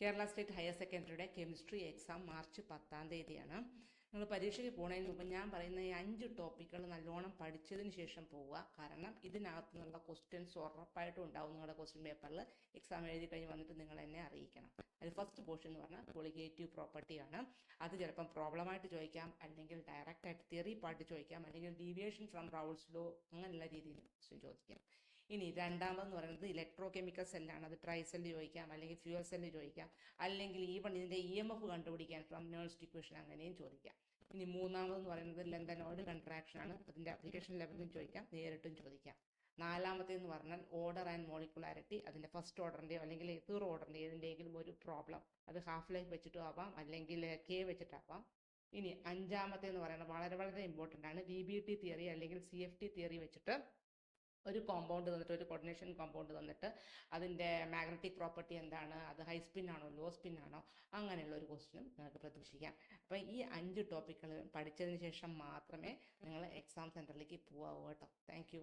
Kerala state higher സെക്കൻഡറിയുടെ chemistry exam March 10-ാം തീയതിയാണ്. നിങ്ങൾ പരീക്ഷയ്ക്ക് പോകുന്നതിന് മുമ്പ് ഞാൻ പറയുന്ന ഈ 5 ടോപ്പിക്കുകൾ നല്ലോണം പഠിച്ചതിന് ശേഷം പോവുക. കാരണം ഇതിനകത്ത് നിന്നുള്ള ക്വസ്റ്റ്യൻസ് ഉറപ്പായിട്ടും ഉണ്ടാവും നിങ്ങളുടെ ക്വസ്റ്റ്യൻ പേപ്പറിൽ. എക്സാം എഴുതി കഴിഞ്ഞ് വന്നിട്ട് നിങ്ങൾ എന്നെ അറിയിക്കണം. അതിൽ ഫസ്റ്റ് പോർഷൻ എന്ന് പറഞ്ഞാൽ കൊളിഗേറ്റീവ് പ്രോപ്പർട്ടിയാണ്. അത് ചിലപ്പം പ്രോബ്ലമായിട്ട് ചോദിക്കാം, അല്ലെങ്കിൽ ഡയറക്റ്റ് ആയിട്ട് തിയറി പാർട്ട് ചോദിക്കാം, അല്ലെങ്കിൽ ഡീവിയേഷൻ ഫ്രം റൗൾസ് ലോ അങ്ങനെയുള്ള രീതിയിൽ ക്വസ്റ്റ്യൻ ചോദിക്കാം. ഇനി രണ്ടാമതെന്ന് പറയുന്നത് ഇലക്ട്രോ കെമിക്കൽ സെല്ലാണ്. അത് ട്രൈ സെല്ല് ചോദിക്കാം, അല്ലെങ്കിൽ ഫ്യൂവൽ സെല്ല് ചോദിക്കാം, അല്ലെങ്കിൽ ഈവൺ ഇതിന്റെ EMF കണ്ടുപിടിക്കാൻ ഫ്രം നേഴ്സ്റ്റ് ഇക്വേഷൻ അങ്ങനെയും ചോദിക്കാം. ഇനി മൂന്നാമതെന്ന് പറയുന്നത് ലെന്തനോയിഡ് കൺട്രാക്ഷൻ ആണ്. അതിന്റെ അപ്ലിക്കേഷൻ ലെവലിലും ചോദിക്കാം, നേരിട്ടും ചോദിക്കാം. നാലാമത്തേന്ന് പറഞ്ഞാൽ ഓർഡർ ആൻഡ് മോളിക്കുലാരിറ്റി. അതിന്റെ ഫസ്റ്റ് ഓർഡറിന്റെയോ അല്ലെങ്കിൽ തേർഡ് ഓർഡറിന്റെ ഏതിന്റെയെങ്കിലും ഒരു പ്രോബ്ലം, അത് ഹാഫ് ലൈഫ് വെച്ചിട്ടും ആവാം, അല്ലെങ്കിൽ കെ വെച്ചിട്ടാവാം. ഇനി അഞ്ചാമത്തേന്ന് പറയുന്നത് വളരെ വളരെ ഇമ്പോർട്ടൻ്റ് ആണ്. DBT തിയറി അല്ലെങ്കിൽ CFT തിയറി വെച്ചിട്ട് ഒരു കോമ്പൗണ്ട് തന്നിട്ട്, ഒരു കോർഡിനേഷൻ കോമ്പൗണ്ട് തന്നിട്ട് അതിൻ്റെ മാഗ്നറ്റിക് പ്രോപ്പർട്ടി എന്താണ്, അത് ഹൈ സ്പിൻ ആണോ ലോ സ്പിൻ ആണോ, അങ്ങനെയുള്ള ഒരു ക്വസ്റ്റ്യനും നിങ്ങൾക്ക് പ്രതീക്ഷിക്കാം. അപ്പം ഈ 5 ടോപ്പിക്കുകൾ പഠിച്ചതിന് ശേഷം മാത്രമേ നിങ്ങൾ എക്സാം സെൻറ്ററിലേക്ക് പോകാവൂ കേട്ടോ. താങ്ക്